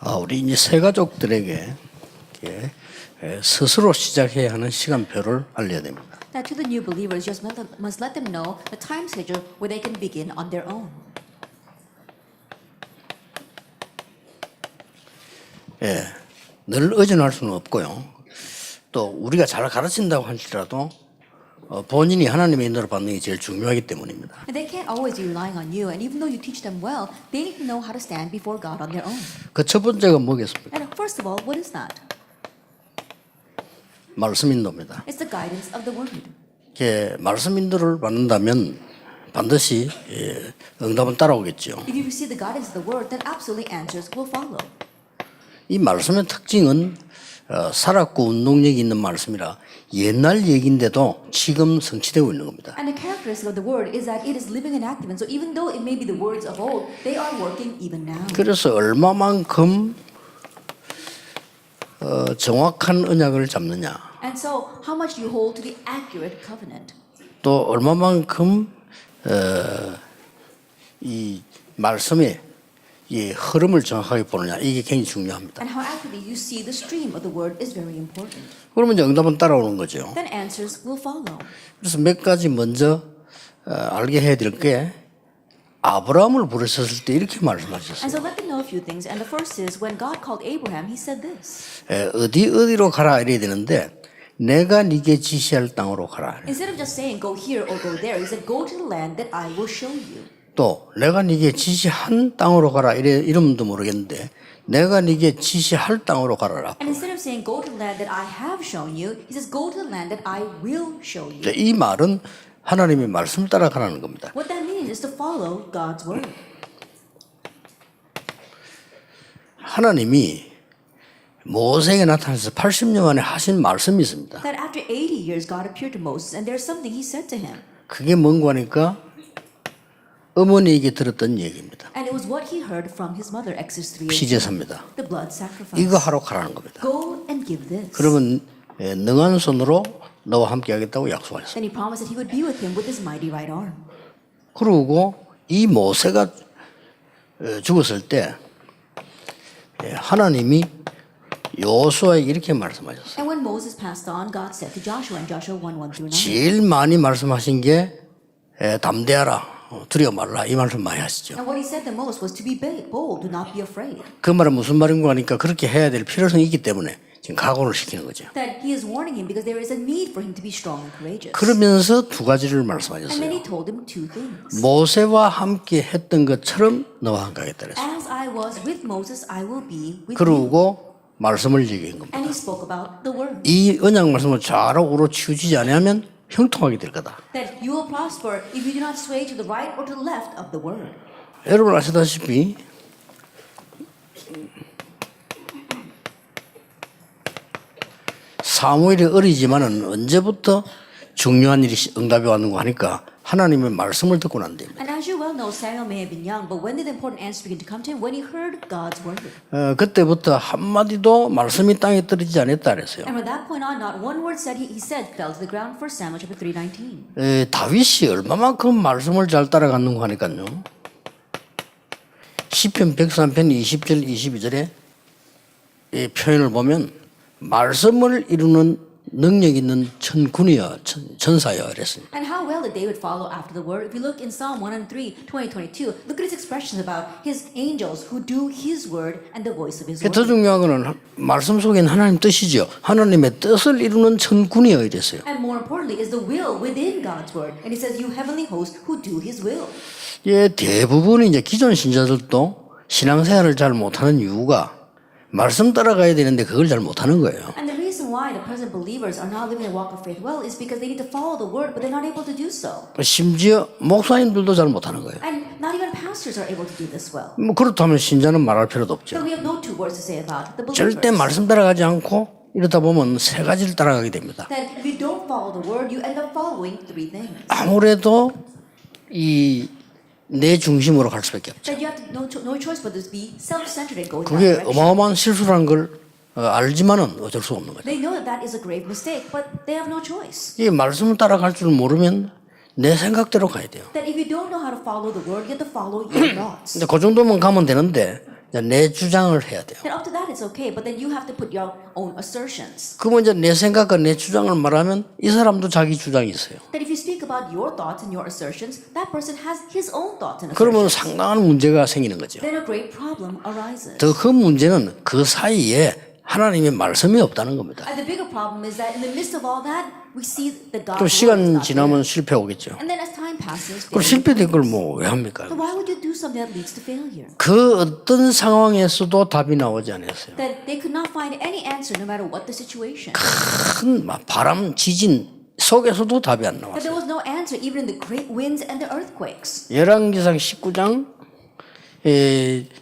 우리 이제 새 가족들에게 스스로 시작해야 하는 시간표를 알려야 됩니다. Now, to the new believers, you must let them know the time schedule where they can begin on their own. 늘 의존할 수는 없고요. 또 우리가 잘 가르친다고 할지라도 본인이 하나님의 인도를 받는 게 제일 중요하기 때문입니다. And they can't always be relying on you, and even though you teach them well, they need to know how to stand before God on their own. 그 첫 번째가 뭐겠습니까? And first of all, what is that? 말씀 인도입니다. It's the guidance of the Word. 말씀 인도를 받는다면 반드시 응답은 따라오겠죠. If you receive the guidance of the Word, then absolutely answers will follow. 이 말씀의 특징은 살았고 운동력이 있는 말씀이라 옛날 얘기인데도 지금 성취되고 있는 겁니다. And the characteristic of the Word is that it is living and active, and so even though it may be the words of old, they are working even now. 그래서 얼마만큼 정확한 언약을 잡느냐, And so, how much do you hold to the accurate covenant? 또 얼마만큼 이 말씀의 이 흐름을 정확하게 보느냐, 이게 굉장히 중요합니다. And how accurately you see the stream of the Word is very important. 그러면 이제 응답은 따라오는 거죠. Then answers will follow. 그래서 몇 가지 먼저 알게 해야 될 게, 아브라함을 부르셨을 때 이렇게 And 말씀하셨어요. so let them know a few things. And the first is when God called Abraham, he said this. 어디로 가라 이래야 되는데, 내가 네게 지시할 땅으로 가라. Instead of just saying go here or go there, he said go to the land that I will show you. 또 내가 네게 지시한 땅으로 가라 이러면도 모르겠는데, 내가 네게 지시할 땅으로 가라. And instead of saying go to the land that I have shown you, he says go to the land that I will show you. 이 말은 하나님의 말씀을 따라가라는 겁니다. What that means is to follow God's word. 하나님이 모세에게 나타나서 80년 만에 하신 말씀이 있습니다. That after 80 years, God appeared to Moses, and there's something he said to him. 그게 뭔가 하니까 어머니에게 들었던 얘기입니다. And it was what he heard from his mother, Exodus 3:18. 피제사입니다. The blood sacrifice. 이거 하러 가라는 겁니다. Go and give this. 그러면 능한 손으로 너와 함께 하겠다고 약속하셨어요. Then he promised that he would be with him with his mighty right arm. 그리고 이 모세가 죽었을 때 하나님이 여호수아에게 이렇게 말씀하셨어요. And when Moses passed on, God said to Joshua in Joshua 1:1-9. 제일 많이 말씀하신 게 담대하라, 두려워 말라, 이 말씀 많이 하시죠. And what he said the most was to be bold, do not be afraid. 그 말은 무슨 말인가 하니까 그렇게 해야 될 필요성이 있기 때문에 지금 각오를 시키는 거죠. That he is warning him because there is a need for him to be strong and courageous. 그러면서 두 가지를 And then 말씀하셨어요. he told him two things. 모세와 함께 했던 것처럼 너와 함께 하겠다 그랬어요. As I was with Moses, I will be with you. 그리고 말씀을 얘기한 겁니다. And he spoke about the word. 이 언약 말씀을 잘 오로치우지 않으면 형통하게 될 거다. That you will prosper if you do not sway to the right or to the left of the word. 여러분 아시다시피 사무엘이 어리지만은 언제부터 중요한 일이 응답이 왔는가 하니까 하나님의 말씀을 듣고 난 뒤입니다. And as you well know, Samuel may have been young, but when did the important answer begin to come to him? When he heard God's word. 그때부터 한마디도 말씀이 땅에 떨어지지 않았다 그랬어요. And from that point on, not one word said he said fell to the ground. 1 Samuel chapter 3:19. 다윗이 얼마만큼 말씀을 잘 따라갔는가 하니까요. 시편 103편 20절 22절에 이 표현을 보면 말씀을 이루는 능력 있는 천군이여 천사여 이랬어요. And how well did David follow after the word? If you look in Psalm 103:20-22, look at his expressions about his angels who do his word and the voice of his 더 word. 중요한 거는 말씀 속에는 하나님 뜻이죠. 하나님의 뜻을 이루는 천군이여 이랬어요. And more importantly is the will within God's word. And he says, you heavenly host who do his will. 대부분이 이제 기존 신자들도 신앙생활을 잘 못하는 이유가 말씀 따라가야 되는데 그걸 잘 못하는 거예요. And the reason why the present believers are not living a walk of faith well is because they need to follow the word, but they're not able to do so. 심지어 목사님들도 잘 못하는 거예요. And not even pastors are able to do this well. 그렇다면 신자는 말할 필요도 없죠. So we have no two words to say about the 절대 believers. 말씀 따라가지 않고 이러다 보면 세 가지를 따라가게 됩니다. That if you don't follow the word, you end up following three things. 아무래도 이 내 중심으로 갈 수밖에 없죠. That you have no choice but to be self-centered and go in that 그게 direction. 어마어마한 실수라는 걸 알지만은 어쩔 수 없는 거죠. They know that that is a grave mistake, but they have no choice. 이 말씀을 따라갈 줄 모르면 내 생각대로 가야 돼요. That if you don't know how to follow the word, you have to follow your thoughts. 근데 그 정도면 가면 되는데 이제 내 주장을 해야 돼요. then up to that it's okay. But then you have to put your own assertions. 그러면 이제 내 생각과 내 주장을 말하면 이 사람도 자기 주장이 있어요. That if you speak about your thoughts and your assertions, that person has his own thoughts and 그러면 assertions. 상당한 문제가 생기는 거죠. Then a great problem arises. 더 큰 문제는 그 사이에 하나님의 말씀이 없다는 겁니다. And the bigger problem is that in the midst of all that, we see that 또 God's word is 시간 not there. 지나면 실패 오겠죠. And then as time passes, 그럼 실패된 걸 뭐 왜 합니까? so why would you do something that leads to failure? 그 어떤 상황에서도 답이 나오지 않았어요. That they could not find any answer no matter what the situation. 큰 바람, 지진 속에서도 답이 안 That there 나왔어요. was no answer even in the great winds and the earthquakes. 열왕기상 19장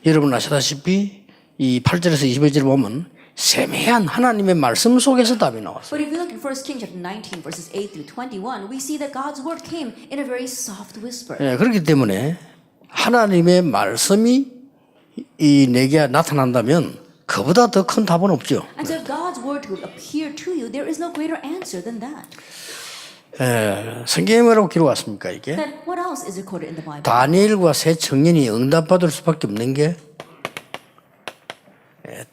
여러분 아시다시피 이 8절에서 21절을 보면 세미한 하나님의 말씀 속에서 답이 나왔어요. But if we look in 1 Kings chapter 19 verses 8 through 21, we see that God's word came in a very soft whisper. 그렇기 때문에 하나님의 말씀이 내게 나타난다면 그보다 더 큰 답은 없죠. And so if God's word would appear to you, there is no greater answer than that. 성경에 뭐라고 기록 왔습니까 이게? Then what else is recorded in the Bible? 다니엘과 세 청년이 응답받을 수밖에 없는 게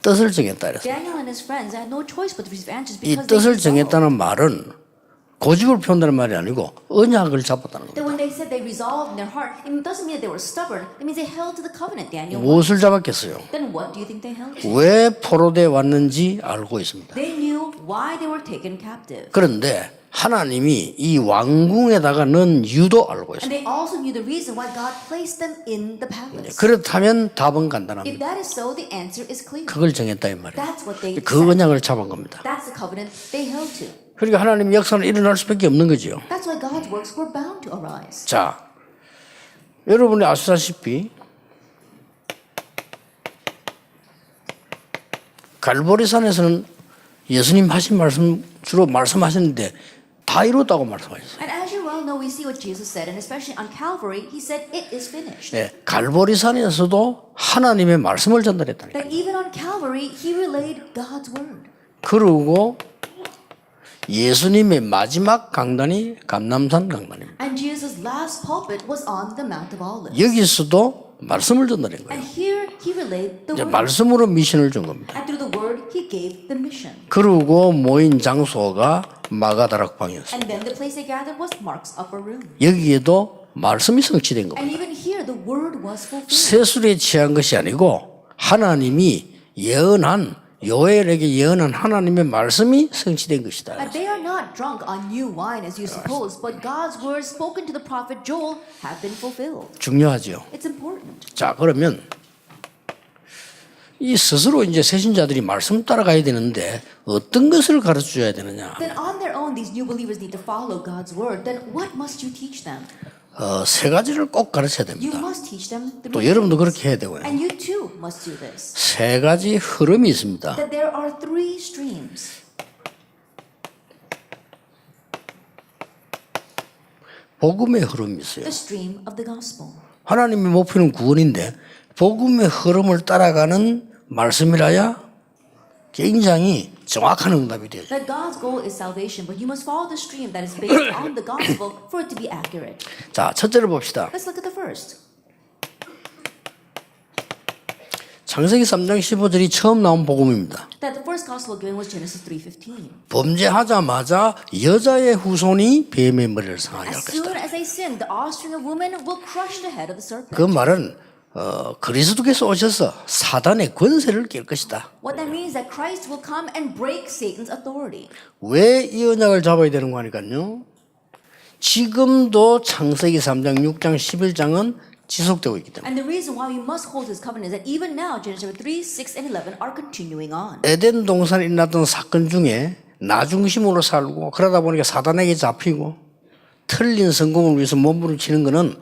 뜻을 정했다 그랬어요. Daniel and his friends had no choice but to receive answers 이 because 뜻을 they resolved. 정했다는 말은 고집을 피운다는 말이 아니고 언약을 잡았다는 겁니다. That when they said they resolved in their heart, it doesn't mean that they were stubborn. It means they held to the covenant, Daniel. 무엇을 잡았겠어요? Then what do you think they held to? 왜 포로돼 왔는지 알고 있습니다. They knew why they were taken captive. 그런데 하나님이 이 왕궁에다가 넣은 이유도 알고 And 있습니다. they also knew the reason why God placed them in the palace. 그렇다면 답은 If 간단합니다. that is so, the answer is clear. 그걸 정했다 이 말이에요. That's what they 그 said. 언약을 잡은 겁니다. That's the covenant they held to. 그러니까 하나님 역사는 일어날 수밖에 없는 거죠. That's why God's works were bound to arise. 자, 여러분이 아시다시피 갈보리산에서는 예수님 하신 말씀 주로 말씀하셨는데 다 이뤘다고 말씀하셨어요. And as you well know, we see what Jesus said, and especially on Calvary, he said, "It is finished." 네, 갈보리산에서도 하나님의 말씀을 전달했다니까. That even on Calvary, he relayed God's word. 그리고 예수님의 마지막 강단이 감람산 강단입니다. And Jesus' last pulpit was on the Mount of Olives. 여기서도 말씀을 전달한 거예요. And here he relayed the 이제 word. 말씀으로 미션을 준 겁니다. And through the word, he gave the mission. 그리고 모인 장소가 마가다락방이었어요. And then the place they gathered was Mark's upper room. 여기에도 말씀이 성취된 겁니다. And even here, the word was fulfilled. 세술에 취한 것이 아니고 하나님이 예언한 요엘에게 예언한 하나님의 말씀이 성취된 것이다. And they are not drunk on new wine as you suppose, but God's words spoken to the prophet Joel have been fulfilled. 중요하죠. It's important. 자, 그러면 이 스스로 이제 새신자들이 말씀 따라가야 되는데 어떤 것을 가르쳐 줘야 되느냐? Then on their own, these new believers need to follow God's word. Then what must you teach them? 세 가지를 꼭 가르쳐야 You 됩니다. must teach them 또 three 여러분도 things. 그렇게 해야 되고요. And you too must do this. 세 가지 흐름이 있습니다. That there are three streams. 복음의 흐름이 있어요. The stream of the gospel. 하나님의 목표는 구원인데 복음의 흐름을 따라가는 말씀이라야 굉장히 정확한 응답이 돼요. That God's goal is salvation, but you must follow the stream that is based on the gospel for it to be accurate. 자, 첫째를 봅시다. Let's look at the first. 창세기 3장 15절이 처음 나온 복음입니다. That the first gospel given was Genesis 3:15. 범죄하자마자 여자의 후손이 뱀의 머리를 상하게 할 As soon 것이다. as they sin, the offspring of woman will crush the head of the serpent. 그 말은 그리스도께서 오셔서 사단의 권세를 깰 것이다. What that means is that Christ will come and break Satan's authority. 왜 이 언약을 잡아야 되는 거 하니까요. 지금도 창세기 3장, 6장, 11장은 지속되고 있기 때문에. And the reason why we must hold this covenant is that even now, Genesis 3, 6, and 11 are continuing on. 에덴 동산에 일어났던 사건 중에 나 중심으로 살고 그러다 보니까 사단에게 잡히고 틀린 성공을 위해서 몸부림치는 거는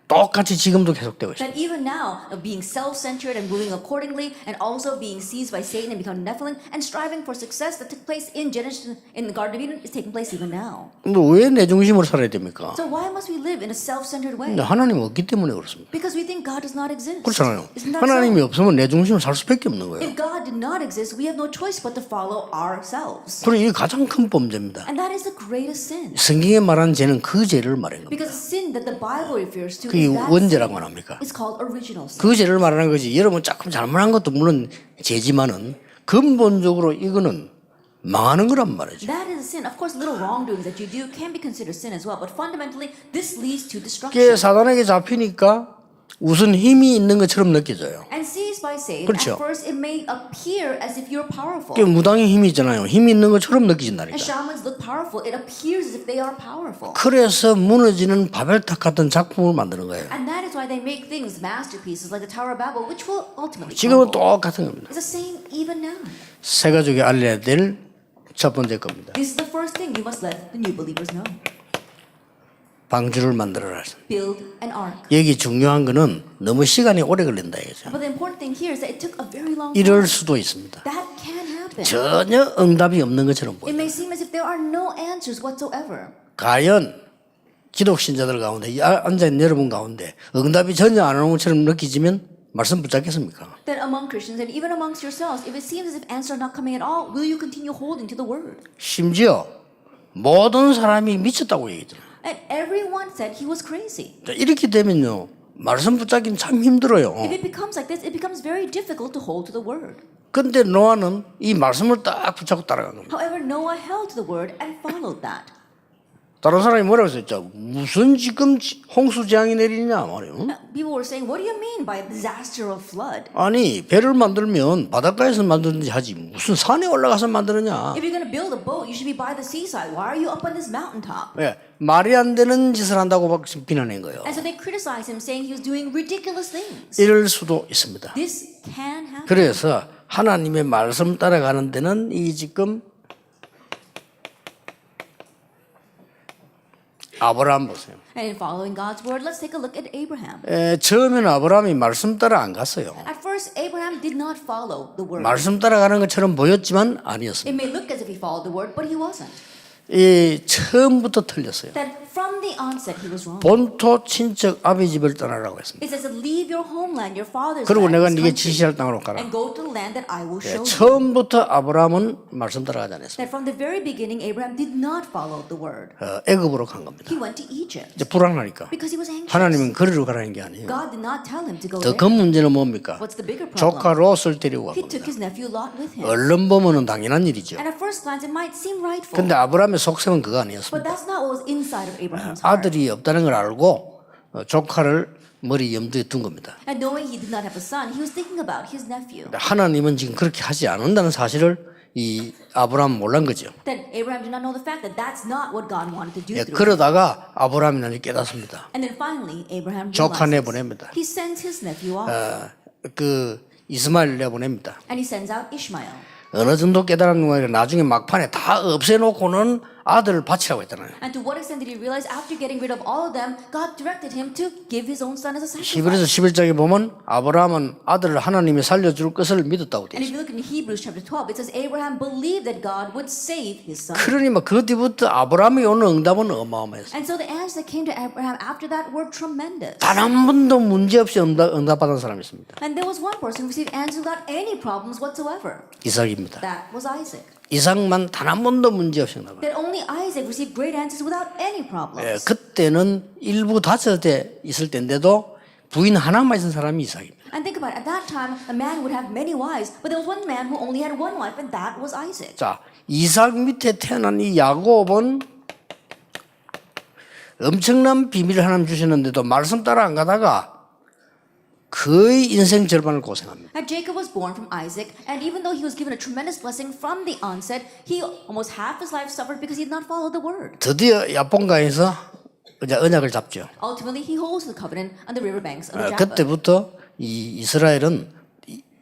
똑같이 지금도 계속되고 있어요. That even now, of being self-centered and moving accordingly, and also being seized by Satan and becoming Nephilim, and striving for success that took place in Genesis, in the Garden of Eden, is taking place even now. 근데 왜 내 중심으로 살아야 됩니까? So why must we live in a self-centered way? 근데 하나님 없기 때문에 그렇습니다. Because we think God does not exist. 그렇잖아요. Isn't that 하나님이 so? 없으면 내 중심으로 살 수밖에 없는 거예요. If God did not exist, we have no choice but to follow ourselves. 그리고 이게 가장 큰 범죄입니다. And that is the greatest sin. 성경에 말하는 죄는 그 죄를 말하는 겁니다. Because the sin that the Bible refers to 그게 because that 원죄라고 sin 합니까? is called original sin. 그 죄를 말하는 거지. 여러분 조금 잘못한 것도 물론 죄지만은 근본적으로 이거는 망하는 거란 말이죠. That is a sin. Of course, little wrongdoings that you do can be considered sin as well, but fundamentally, this leads to 그게 destruction. 사단에게 잡히니까 우선 힘이 있는 것처럼 느껴져요. And seized by Satan, 그렇죠. at first it may appear as if you're powerful. 그게 무당의 힘이 있잖아요. 힘이 있는 것처럼 And 느껴진다니까. shamans look powerful. It appears as if they are powerful. 그래서 무너지는 바벨탑 같은 작품을 만드는 거예요. And that is why they make things, masterpieces like the Tower of Babel, which will ultimately 지금은 crumble. 똑같은 겁니다. It's the same even now. 새 가족이 알려야 될 첫 번째 겁니다. This is the first thing you must let the new believers know. 방주를 만들어라. Build an ark. 여기 중요한 거는 너무 시간이 오래 걸린다 이거죠. But the important thing here is that it took a very long time. 이럴 수도 있습니다. That can happen. 전혀 응답이 없는 것처럼 It 보여요. may seem as if there are no answers whatsoever. 과연 기독 신자들 가운데 앉아있는 여러분 가운데 응답이 전혀 안 오는 것처럼 느끼지면 말씀 붙잡겠습니까? That among Christians and even amongst yourselves, if it seems as if answers are not coming at all, will you continue holding to the word? 심지어 모든 사람이 미쳤다고 얘기했잖아요. And everyone said he was crazy. 자, 이렇게 되면요 말씀 붙잡기는 참 힘들어요. If it becomes like this, it becomes very difficult to hold to the word. 근데 노아는 이 말씀을 딱 붙잡고 따라간 겁니다. However, Noah held to the word and followed that. 다른 사람이 뭐라고 했었죠? 무슨 지금 홍수 재앙이 내리냐 말이에요. People were saying, what do you mean by a disaster of flood? 아니 배를 만들면 바닷가에서 만드는지 하지 무슨 산에 올라가서 만드느냐. If you're going to build a boat, you should be by the seaside. Why are you up on this mountaintop? 왜? 말이 안 되는 짓을 한다고 막 비난한 거예요. And so they criticized him, saying he was doing ridiculous things. 이럴 수도 있습니다. This can happen. 그래서 하나님의 말씀 따라가는 데는 이 지금 아브라함 보세요. And in following God's word, let's take a look at Abraham. 처음에는 아브라함이 말씀 따라 안 갔어요. At first, Abraham did not follow the word. 말씀 따라가는 것처럼 보였지만 아니었습니다. It may look as if he followed the word, but he wasn't. 처음부터 틀렸어요. That from the onset he was wrong. 본토 친척 아비 집을 떠나라고 했습니다. It says, leave your homeland, your father's 그리고 land, 내가 his 네게 country, 지시할 땅으로 가라. and go to the land that I will show you. 처음부터 아브라함은 말씀 따라가지 않았습니다. That from the very beginning, Abraham did not follow the word. 애굽으로 간 겁니다. He went to Egypt 이제 불안하니까. because he was anxious. 하나님은 거리로 가라는 게 아니에요. God did not tell him to go 더 there. 큰 문제는 뭡니까? What's the bigger 조카 problem? 롯을 데리고 간 He took 겁니다. his nephew Lot with him. 얼른 보면은 당연한 일이죠. And at first glance, it might seem rightful. 근데 아브라함의 속셈은 그거 But 아니었습니다. that's not what was inside of Abraham's heart. 아들이 없다는 걸 알고 조카를 머리 염두에 둔 겁니다. And knowing he did not have a son, he was thinking about his nephew. 하나님은 지금 그렇게 하지 않는다는 사실을 이 아브라함은 몰란 거죠. Then Abraham did not know the fact that that's not what God wanted to do through him. 그러다가 아브라함이 나중에 깨닫습니다. And then finally, Abraham 조카 realizes. 내보냅니다. He sends his nephew off. 그 이스마엘 내보냅니다. And he sends out Ishmael. 어느 정도 깨달은 거예요. 나중에 막판에 다 없애놓고는 아들을 바치라고 했잖아요. And to what extent did he realize after getting rid of all of them, God directed him to give his own son as a sacrifice? 히브리서 11장에 보면 아브라함은 아들을 하나님이 살려줄 것을 믿었다고 돼 And if 있어요. you look in Hebrews chapter 12, it says Abraham believed that God would save his son. 그러니 그 뒤부터 아브라함이 오는 응답은 어마어마했어요. And so the answers that came to Abraham after that were tremendous. 단 한 번도 문제 없이 응답받은 사람이 있습니다. And there was one person who received answers without any problems whatsoever. 이삭입니다. That was Isaac. 이삭만 단 한 번도 문제 없이 응답받았어요. That only Isaac received great answers without any problems. 그때는 일부 다섯에 있을 때인데도 부인 하나만 있는 사람이 이삭입니다. And think about it. At that time, a man would have many wives, but there was one man who only had one wife, and that was Isaac. 자, 이삭 밑에 태어난 이 야곱은 엄청난 비밀을 하나님 주셨는데도 말씀 따라 안 가다가 거의 인생 절반을 고생합니다. And Jacob was born from Isaac, and even though he was given a tremendous blessing from the onset, he almost half his life suffered because he did not follow the word. 드디어 야폰가에서 이제 언약을 잡죠. Ultimately, he holds the covenant on the riverbanks of the Jabbok. 그때부터 이 이스라엘은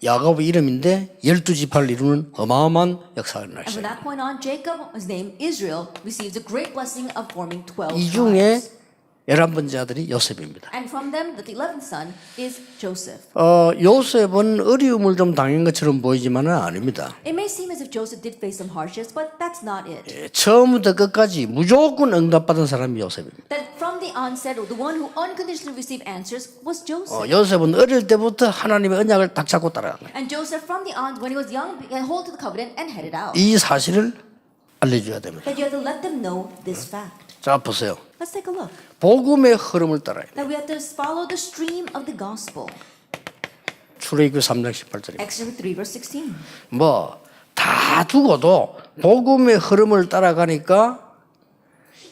야곱의 이름인데 12지파를 이루는 어마어마한 역사가 일어날 And from 시작합니다. that point on, Jacob, his name Israel, receives a great blessing of forming 12 이 중에 tribes. 11번째 아들이 요셉입니다. And from them, the 11th son is Joseph. 요셉은 어려움을 좀 당한 것처럼 보이지만은 아닙니다. It may seem as if Joseph did face some hardships, but that's not it. 처음부터 끝까지 무조건 응답받은 사람이 요셉입니다. That from the onset, the one who unconditionally received answers was Joseph. 요셉은 어릴 때부터 하나님의 언약을 딱 잡고 따라간 거예요. And Joseph, from the on, when he was young, began hold to the covenant and headed out. 이 사실을 알려줘야 됩니다. That you have to let them know this fact. 자 보세요. Let's take a look. 복음의 흐름을 따라야 돼. That we have to follow the stream of the gospel. 출애굽기 3장 18절입니다. Exodus 3 verse 16. 뭐 다 두고도 복음의 흐름을 따라가니까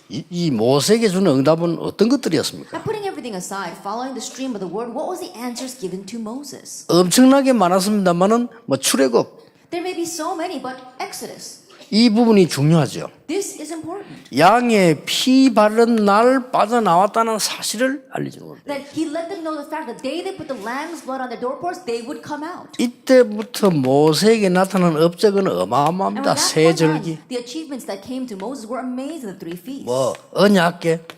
이 모세에게 주는 응답은 어떤 것들이었습니까? Now putting everything aside, following the stream of the word, what was the answers given to Moses? 엄청나게 많았습니다만은 뭐 출애굽 There may be so many, but Exodus. 이 부분이 중요하죠. This is important. 양의 피 바른 날 빠져나왔다는 사실을 알려주는 겁니다. That he let them know the fact that the day they put the lamb's blood on their doorposts, they would come out. 이때부터 모세에게 나타난 업적은 And 어마어마합니다. from that 세 point 절기, on, the achievements that came to Moses were amazing. The three feasts, 뭐 언약궤,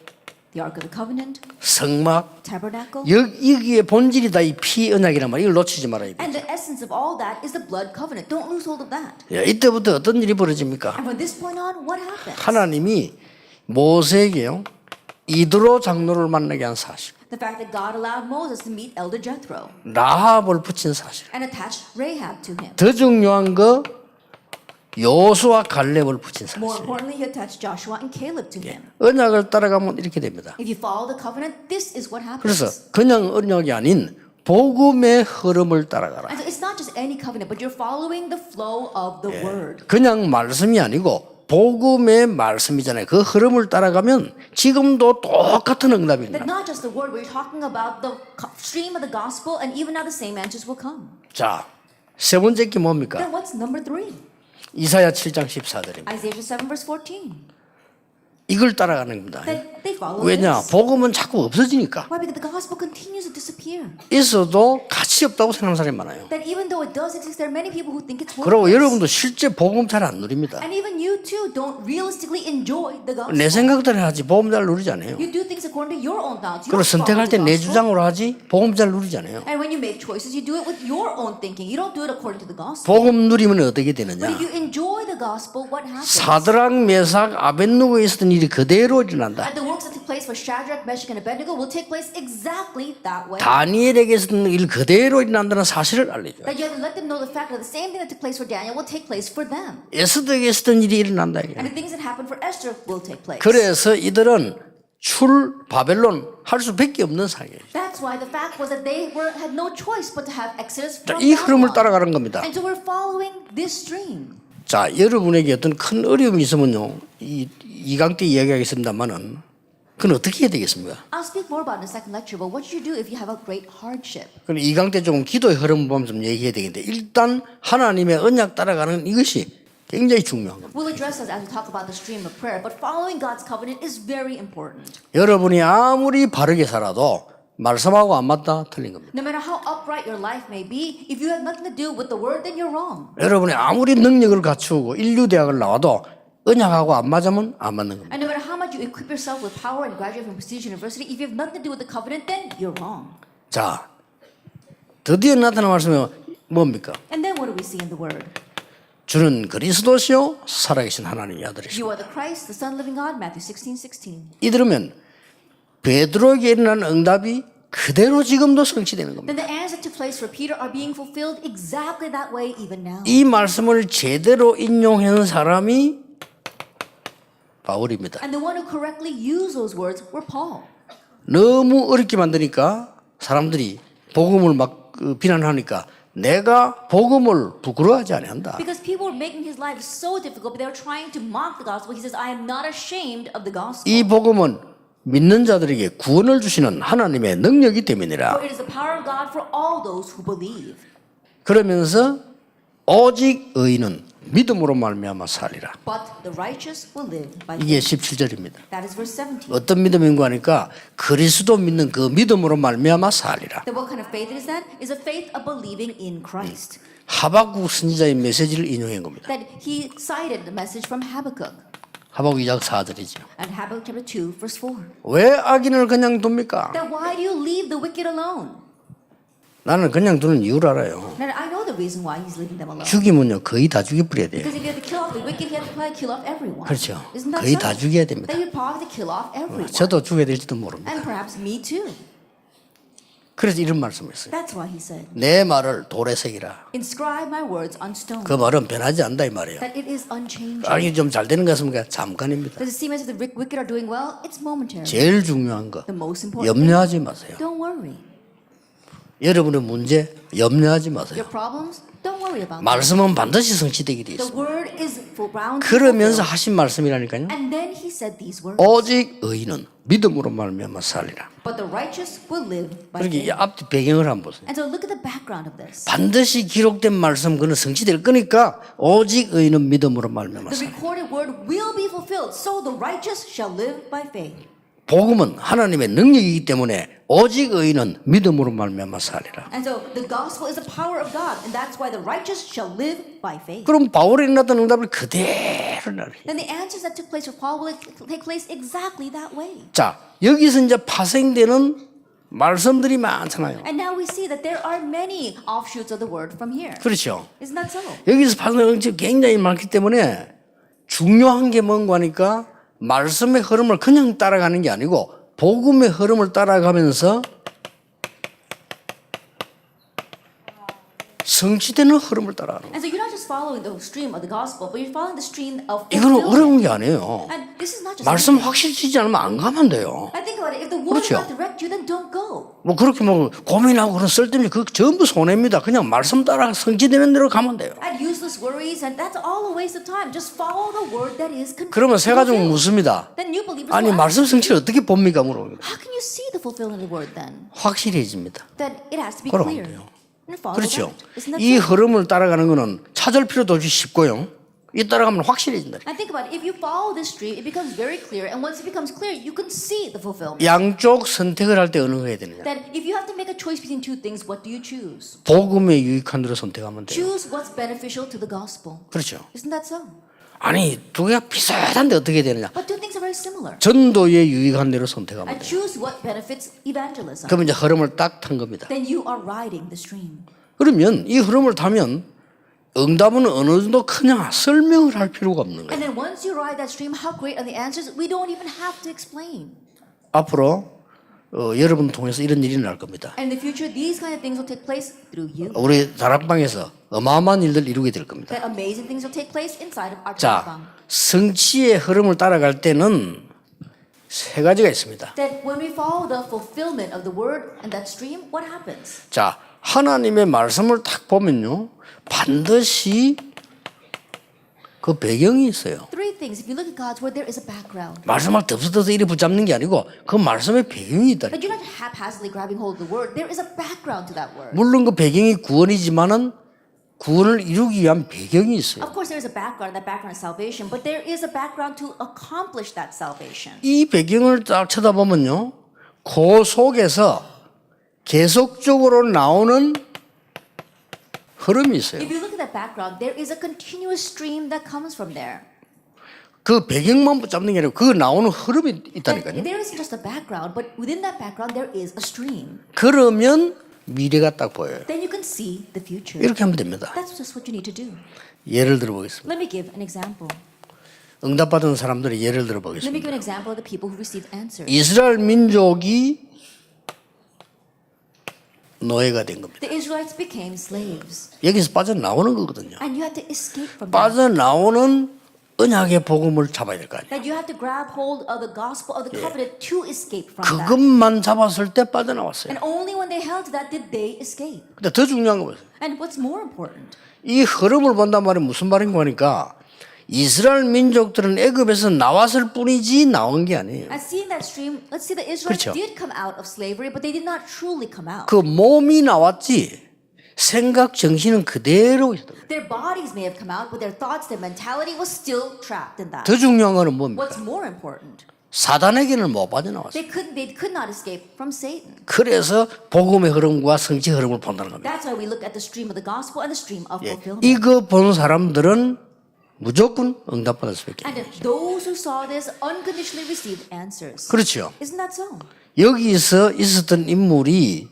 the Ark of the Covenant, 성막, tabernacle, 여기에 본질이 다 이 피 언약이란 말이에요. 이걸 놓치지 말아야 돼요. and the essence of all that is the blood covenant. Don't lose hold of that. 이때부터 어떤 일이 벌어집니까? And from this point on, what happens? 하나님이 모세에게요 이드로 장로를 만나게 한 사실, The fact that God allowed Moses to meet Elder Jethro 라합을 붙인 사실, and attached Rahab to him. 더 중요한 거 여호수아 갈렙을 붙인 More 사실. importantly, he attached Joshua and Caleb to him. 언약을 따라가면 이렇게 됩니다. If you follow the covenant, this is what happens. 그래서 그냥 언약이 아닌 복음의 흐름을 따라가라. And so it's not just any covenant, but you're following the flow of the word. 그냥 말씀이 아니고 복음의 말씀이잖아요. 그 흐름을 따라가면 지금도 똑같은 응답이 That 있다. not just the word, we're talking about the stream of the gospel, and even now the same answers will come. 자, 세 번째 게 뭡니까? Then what's number 3? 이사야 7장 14절입니다. Isaiah 7 verse 14. 이걸 따라가는 겁니다. That they follow 왜냐? this. 복음은 자꾸 없어지니까. Why? Because the gospel continues to disappear. 있어도 가치 없다고 생각하는 사람이 많아요. That even though it does exist, there are many people who think it's 그리고 worthless. 여러분도 실제 복음 잘 안 누립니다. And even you too don't realistically enjoy the gospel. 내 생각대로 하지 복음 잘 누리지 않아요. You do things according to your own thoughts. You 그리고 don't follow 선택할 때 the 내 gospel. 주장으로 하지 복음 잘 누리지 않아요. And when you make choices, you do it with your own thinking. You don't do it according to the gospel. 복음 누리면 어떻게 But 되느냐? if you enjoy the gospel, what happens? 사드락, 메삭, 아벳누고에 있었던 일이 그대로 일어난다. And the works that took place for Shadrach, Meshach, and Abednego will take place exactly that way. 다니엘에게 있었던 일 그대로 일어난다는 사실을 알려줘요. That you have to let them know the fact that the same thing that took place for Daniel will take place for them. 에스더에게 있었던 일이 일어난다. 이게. And the things that happened for Esther will take place. 그래서 이들은 출 바벨론 할 수밖에 없는 사이에요. That's why the fact was that they had no choice but to have Exodus from 이 흐름을 Babylon. 따라가는 겁니다. And so we're following this stream. 자, 여러분에게 어떤 큰 어려움이 있으면요, 이강 때 이야기하겠습니다만은, 그건 어떻게 해야 되겠습니까? I'll speak more about it in the second lecture, but what should you do if you have a great hardship? 그럼 이강 때 조금 기도의 흐름을 보면 좀 얘기해야 되겠는데, 일단 하나님의 언약 따라가는 이것이 굉장히 중요한 겁니다. We'll address this as we talk about the stream of prayer, but following God's covenant is very important. 여러분이 아무리 바르게 살아도 말씀하고 안 맞다 틀린 겁니다. No matter how upright your life may be, if you have nothing to do with the word, then you're wrong. 여러분이 아무리 능력을 갖추고 인류대학을 나와도 언약하고 안 맞으면 안 맞는 겁니다. And no matter how much you equip yourself with power and graduate from prestigious university, if you have nothing to do with the covenant, then you're wrong. 자, 드디어 나타난 말씀이 뭡니까? And then what do we see in the word? 주는 그리스도시요 살아계신 하나님의 아들이시고, You are the Christ, the Son of the living God, Matthew 16:16. 이들으면 베드로에게 일어난 응답이 그대로 지금도 성취되는 겁니다. Then the answers that took place for Peter are being fulfilled exactly that way even now. 이 말씀을 제대로 인용한 사람이 바울입니다. And the one who correctly used those words were Paul. 너무 어렵게 만드니까 사람들이 복음을 막 비난하니까 내가 복음을 부끄러워하지 아니한다. Because people were making his life so difficult, but they were trying to mock the gospel. He says, I am not ashamed of the gospel. 이 복음은 믿는 자들에게 구원을 주시는 하나님의 능력이 때문이라. For it is the power of God for all those who believe. 그러면서 오직 의인은 믿음으로 말미암아 살리라. But the righteous will live by 이게 faith. 17절입니다. That is verse 17. 어떤 믿음인가 하니까 그리스도 믿는 그 믿음으로 말미암아 살리라. Then what kind of faith is that? Is a faith of believing in Christ. 하박국 선지자의 메시지를 인용한 겁니다. That he cited the message from Habakkuk. 하박국 2장 4절이죠. And Habakkuk chapter 2 verse 4. 왜 악인을 그냥 둡니까? That why do you leave the wicked alone? 나는 그냥 두는 이유를 알아요. Now I know the reason why he's leaving them alone. 죽이면요 거의 다 죽여버려야 돼요. Because if you have to kill off the wicked, you have to probably kill off everyone. 그렇죠. Isn't that 거의 so? 다 죽여야 됩니다. Then you'd probably have to kill off everyone. 저도 죽여야 될지도 모릅니다. And perhaps me too. 그래서 이런 말씀을 했어요. That's why he said, 내 말을 돌에 새기라. inscribe my words on stone, 그 말은 변하지 않는다 이 말이에요. that it is unchanging. 아니 좀 잘 되는 것 같습니까? 잠깐입니다. Does it seem as if the wicked are doing well? It's momentary. 제일 중요한 거 The most important thing, 염려하지 마세요. don't worry. 여러분의 문제 염려하지 마세요. Your problems, don't worry about them. 말씀은 반드시 성취되게 돼 The 있어요. word is bound to 그러면서 fulfill. 하신 말씀이라니까요. And then he said these words, 오직 의인은 믿음으로 말미암아 살리라. but the righteous will live by 그러니까 이 faith. 앞뒤 배경을 한번 보세요. And so look at the background of this. 반드시 기록된 말씀 그는 성취될 거니까 오직 의인은 믿음으로 말미암아 The 살리라. recorded word will be fulfilled, so the righteous shall live by faith. 복음은 하나님의 능력이기 때문에 오직 의인은 믿음으로 말미암아 살리라. And so the gospel is the power of God, and that's why the righteous shall live by faith. 그럼 바울이 일어났던 응답을 그대로 나를. Then the answers that took place for Paul will take place exactly that way. 자, 여기서 이제 파생되는 말씀들이 많잖아요. And now we see that there are many offshoots of the word from here. 그렇죠. Isn't that so? 여기서 파생되는 것이 굉장히 많기 때문에 중요한 게 뭔가 하니까 말씀의 흐름을 그냥 따라가는 게 아니고 복음의 흐름을 따라가면서 성취되는 흐름을 따라가는 거예요. And so you're not just following the stream of the gospel, but you're following the stream of 이거는 fulfillment. 어려운 게 아니에요. And this is not just 말씀 확실히 치지 않으면 안 가면 돼요. I think about it. If the word 그렇죠. does not direct you, then don't go. 뭐 그렇게 뭐 고민하고 그런 쓸데없는 그 전부 손해입니다. 그냥 말씀 따라 성취되는 대로 가면 돼요. And useless worries, and that's all a waste of time. Just follow the word that is 그러면 세 가지 fulfilled. 묻습니다. Then you believers 아니 will ask, 말씀 성취를 어떻게 봅니까? 물어봅니다. how can you see the fulfillment of the word then? 확실해집니다. Then it has to be 그럼 안 clear. 돼요. And follow 그렇죠. that. Isn't that 이 so? 흐름을 따라가는 거는 찾을 필요도 없이 쉽고요. 이 따라가면 확실해진다. And think about it. If you follow this stream, it becomes very clear. And once it becomes clear, you can see the fulfillment. 양쪽 선택을 할 때 어느 거 해야 되느냐? Then if you have to make a choice between two things, what do you choose? 복음에 유익한 대로 선택하면 돼요. Choose what's beneficial to the gospel. 그렇죠. Isn't that so? 아니 두 개가 비슷한데 어떻게 되느냐? But two things are very similar. 전도에 유익한 대로 선택하면 And 돼요. choose what benefits evangelism. 그러면 이제 흐름을 딱 탄 겁니다. Then you are riding the stream. 그러면 이 흐름을 타면 응답은 어느 정도 그냥 설명을 할 필요가 없는 거예요. And then once you ride that stream, how great are the answers? We don't even have to explain. 앞으로 여러분 통해서 이런 일이 날 겁니다. And in the future, these kind of things will take place through you. 우리 다락방에서 어마어마한 일들 이루게 될 겁니다. That amazing things will take place inside of our 자, Tarabang. 성취의 흐름을 따라갈 때는 세 가지가 있습니다. That when we follow the fulfillment of the word and that stream, what happens? 자, 하나님의 말씀을 딱 보면요, 반드시 그 배경이 있어요. Three things. If you look at God's word, there is a background. 말씀을 덮어서 이리 붙잡는 게 아니고 그 말씀의 배경이 있다. But you're not haphazardly grabbing hold of the word. There is a background to that word. 물론 그 배경이 구원이지만은 구원을 이루기 위한 배경이 있어요. Of course, there is a background. That background is salvation. But there is a background to accomplish that salvation. 이 배경을 딱 쳐다보면요, 그 속에서 계속적으로 나오는 흐름이 있어요. If you look at that background, there is a continuous stream that comes from there. 그 배경만 붙잡는 게 아니고 그 나오는 흐름이 And 있다니까요. there isn't just a background, but within that background, there is a stream. 그러면 미래가 딱 보여요. Then you can see the future. 이렇게 하면 됩니다. That's just what you need to do. 예를 들어 보겠습니다. Let me give an example. 응답받은 사람들의 예를 들어 Let me 보겠습니다. give an example of the people who received answers. 이스라엘 민족이 노예가 된 겁니다. The Israelites became slaves. 여기서 빠져나오는 거거든요. And you had to escape from that. 빠져나오는 언약의 복음을 잡아야 될 거 아니에요. That you had to grab hold of the gospel of the covenant to escape from that. 그것만 잡았을 때 빠져나왔어요. And only when they held to that did they escape. 근데 더 중요한 거 보세요. And what's more important? 이 흐름을 본단 말이 무슨 말인가 하니까 이스라엘 민족들은 애굽에서 나왔을 뿐이지 나온 게 아니에요. And seeing that stream, let's see the Israelites 그렇죠. did come out of slavery, but they did not truly come out. 그 몸이 나왔지 생각 정신은 그대로 있었던 거예요. Their bodies may have come out, but their thoughts, their mentality was still trapped in that. 더 중요한 거는 뭡니까? What's more important? 사단에게는 못 빠져나왔어요. They could not escape from Satan. 그래서 복음의 흐름과 성취 흐름을 본다는 겁니다. That's why we look at the stream of the gospel and the stream of fulfillment. 이거 본 사람들은 무조건 응답받을 수밖에 And 없어요. those who saw this unconditionally received answers. 그렇죠. Isn't that so? 여기서 있었던 인물이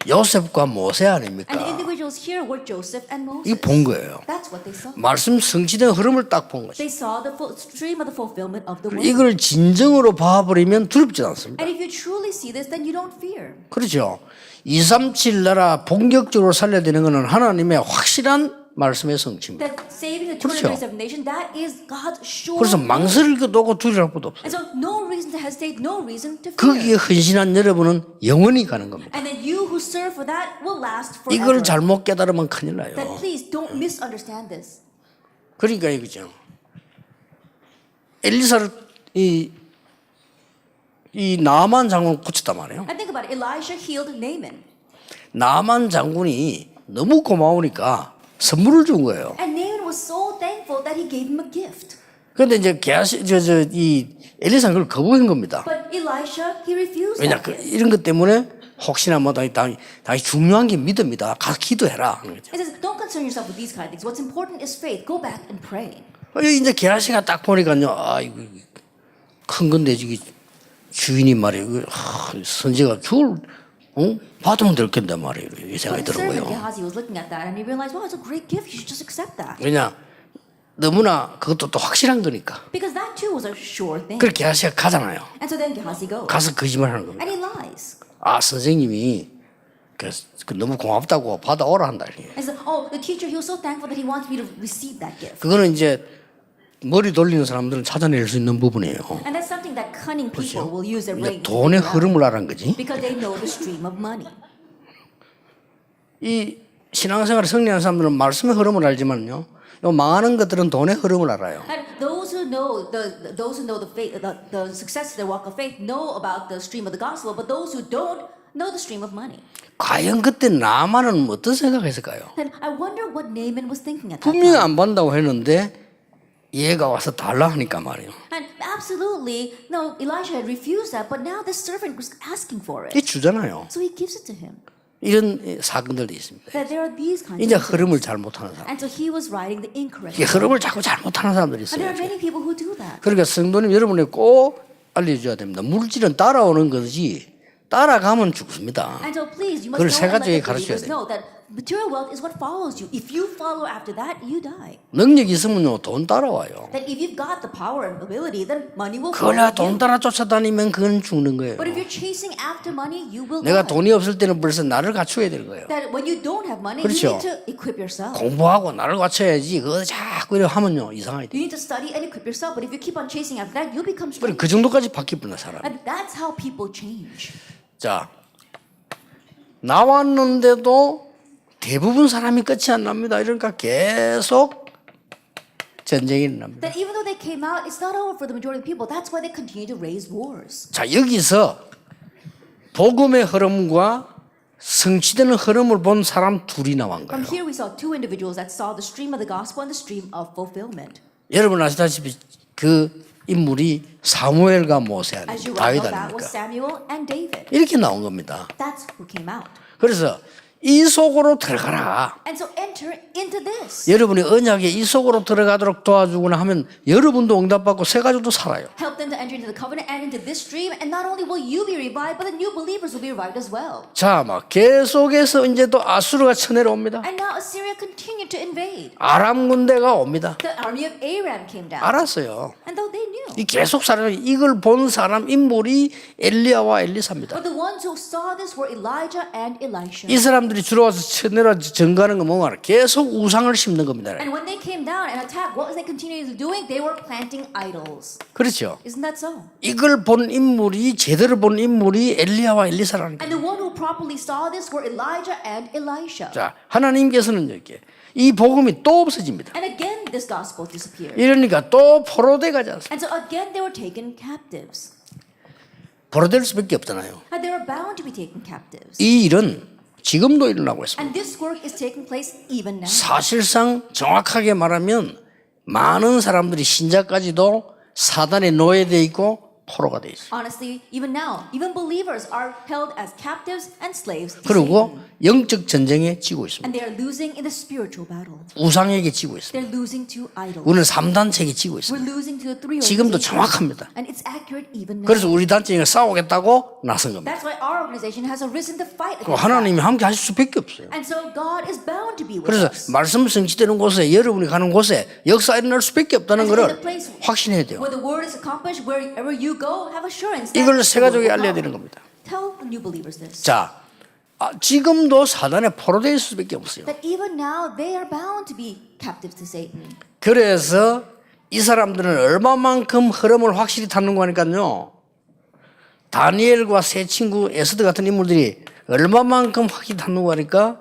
요셉과 모세 And the 아닙니까? individuals individuals here were Joseph and Moses. 이거 본 거예요. That's what they saw. 말씀 성취된 흐름을 딱 본 거죠. They saw the stream of the fulfillment of the word. 이걸 진정으로 봐버리면 두렵지 않습니다. And if you truly see this, then you don't fear. 그렇죠. 237 나라 본격적으로 살려야 되는 것은 하나님의 확실한 말씀의 성취입니다. That saving the 그렇죠. 237 nation, that is God's sure. 그래서 망설일 것도 없고 두려울 것도 없어요. And so no reason to hesitate, no reason to fear. 거기에 헌신한 여러분은 영원히 가는 겁니다. And then you who serve for that will last 이걸 forever. 잘못 깨달으면 큰일 나요. That please don't misunderstand this. 그러니까 이거죠. 엘리사를 이 나만 장군 고쳤단 말이에요. And think about it. Elisha healed Naaman. 나만 장군이 너무 고마우니까 선물을 준 거예요. And Naaman was so thankful that he gave him a gift. 그런데 이제 이 엘리사는 그걸 거부한 겁니다. But Elisha, he refused 왜냐 that. 이런 것 때문에 혹시나 뭐 당연히 중요한 게 믿음이다. 가서 기도해라 하는 거죠. He says, don't concern yourself with these kind of things. What's important is faith. Go back and pray. 이제 게하시가 딱 보니까요. 아 이거 큰 건데 저기 주인이 말이에요. 선지가 받으면 될 건데 말이에요. 이 생각이 But the servant 들어요. Gehazi was looking at that and he realized, wow, it's a great gift. You should just accept that. 왜냐 너무나 그것도 또 확실한 거니까. Because that too was a sure thing. 그렇게 게하시가 가잖아요. And so then Gehazi goes. 가서 거짓말하는 겁니다. And he lies. 아 선생님이 그 너무 고맙다고 받아오라 한다. And so, oh, the teacher, he was so thankful that he wanted me to receive that gift. 그거는 이제 머리 돌리는 사람들은 찾아낼 수 있는 부분이에요. And that's something that cunning people will use their 이제 brain to 돈의 figure out. 흐름을 알은 거지. Because they know the stream of money. 이 신앙생활을 승리하는 사람들은 말씀의 흐름을 알지만요. 요 망하는 것들은 돈의 흐름을 알아요. And those who know the faith, the success of their walk of faith know about the stream of the gospel, but those who don't know the stream of money. 과연 그때 나만은 어떤 생각했을까요? And I wonder what Naaman was thinking at that 분명히 time. 안 받는다고 했는데 얘가 와서 달라 하니까 말이에요. And absolutely, no, Elisha had refused that, but now the servant was asking for it. 이게 주잖아요. So he gives it to him. 이런 사건들도 있습니다. That there are these kinds 이제 of things. 흐름을 잘못하는 사람. And so he was writing the incorrect. 이게 흐름을 자꾸 잘못하는 사람들이 And there 있어요. are many people who do that. 그러니까 성도님 여러분이 꼭 알려줘야 됩니다. 물질은 따라오는 것이지 따라가면 죽습니다. And so please, you 그걸 must 세 know and 가지에 let the 가르쳐야 believers 돼요. know that material wealth is what follows you. If you follow after that, you die. 능력이 있으면요 돈 따라와요. That if you've got the power and ability, then money will 그러나 follow 돈 you. 따라 쫓아다니면 그건 죽는 거예요. But if you're chasing after money, you will 내가 die. 돈이 없을 때는 벌써 나를 갖춰야 되는 거예요. That when you don't have money, 그렇죠. you need to equip yourself. 공부하고 나를 갖춰야지. 그거 자꾸 이렇게 하면요 이상하게 돼. You need to study and equip yourself. But if you keep on chasing after that, you'll become 그래 strong. 그 정도까지 바뀌었나 사람. And that's how people change. 자 나왔는데도 대부분 사람이 끝이 안 납니다. 이러니까 계속 전쟁이 일어납니다. That even though they came out, it's not over for the majority of people. That's why they continue to raise wars. 자 여기서 복음의 흐름과 성취되는 흐름을 본 사람 둘이 나온 From 거예요. here, we saw two individuals that saw the stream of the gospel and the stream of fulfillment. 여러분 아시다시피 그 인물이 사무엘과 모세 As you 다윗 well know, that 아닙니까? was Samuel and David. 이렇게 나온 겁니다. That's who came out. 그래서 이 속으로 들어가라. And so enter into this. 여러분이 언약에 이 속으로 들어가도록 도와주거나 하면 여러분도 응답받고 새 가족도 살아요. Help them to enter into the covenant and into this stream. And not only will you be revived, but the new believers will be revived as well. 자, 막 계속해서 이제 또 아수르가 쳐내려옵니다. And now Assyria continued to invade. 아람 군대가 옵니다. The army of Aram came down. 알았어요. And though they knew. 이 계속 사람 이걸 본 사람 인물이 엘리야와 엘리사입니다. But the ones who saw this were Elijah and Elisha. 이 사람들이 들어와서 쳐내려 증거하는 건 뭔가 계속 우상을 심는 겁니다. And when they came down and attacked, what was they continually doing? They were planting idols. 그렇죠. Isn't that so? 이걸 본 인물이 제대로 본 인물이 엘리야와 엘리사라는 거예요. And the one who properly saw this were Elijah and Elisha. 자, 하나님께서는 이렇게 이 복음이 또 없어집니다. And again, this gospel disappeared. 이러니까 또 포로돼 가지 않습니까? And so again, they were taken captives. 포로될 수밖에 없잖아요. And they were bound to be taken captives. 이 일은 지금도 일어나고 있습니다. And this work is taking place even now. 사실상 정확하게 말하면 많은 사람들이 신자까지도 사단에 노예되어 있고 포로가 돼 있어요. Honestly, even now, even believers are held as captives and slaves to 그리고 Satan. 영적 전쟁에 지고 있습니다. And they are losing in the spiritual battle. 우상에게 지고 있습니다. They're losing to idols. 우리는 3단체에게 지고 We're 있습니다. losing to the three 지금도 organizations. 정확합니다. And it's accurate even now. 그래서 우리 단체가 싸우겠다고 나선 겁니다. That's why our organization has arisen to fight 그 against 하나님이 함께 하실 수밖에 없어요. that. And so God is bound to be with 그래서 us. 말씀 성취되는 곳에 여러분이 가는 곳에 역사 일어날 수밖에 없다는 And in 것을 the place 확신해야 돼요. where the word is accomplished, wherever you go, have assurance that 이걸 the 새 word 가족에 will 알려야 come. 되는 겁니다. Tell the new believers this. 자, 지금도 사단에 포로되어 있을 수밖에 없어요. That even now they are bound to be captives to Satan. 그래서 이 사람들은 얼마만큼 흐름을 확실히 타는 거니까요. 다니엘과 세 친구 에스더 같은 인물들이 얼마만큼 확실히 타는 거니까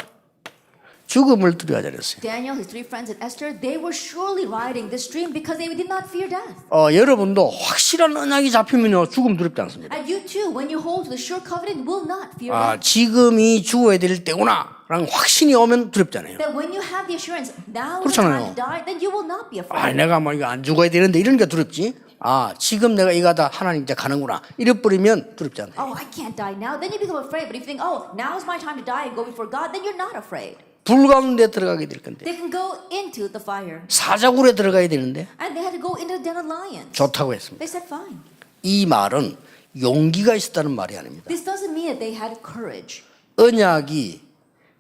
죽음을 두려워하지 않았어요. Daniel, his three friends, and Esther, they were surely riding this stream because they did not fear death. 여러분도 확실한 언약이 잡히면요 죽음 두렵지 않습니다. And you too, when you hold to the sure covenant, will not fear death. 지금이 죽어야 될 때구나 라는 확신이 오면 두렵잖아요. That when you have the assurance, now is the 그렇잖아요. time to die, then you will not be afraid. 내가 뭐 이거 안 죽어야 되는데 이런 게 두렵지. 지금 내가 이거 하다 하나님 이제 가는구나 이래버리면 두렵지 않아요. Oh, I can't die now. Then you become afraid. But if you think, oh, now's my time to die and go before God, then you're not afraid. 불 가운데 들어가게 될 건데 They can go into the fire. 사자굴에 들어가야 되는데 And they had to go into the den of lions. 좋다고 했습니다. They said, fine. 이 말은 용기가 있었다는 말이 아닙니다. This doesn't mean that they had courage. 언약이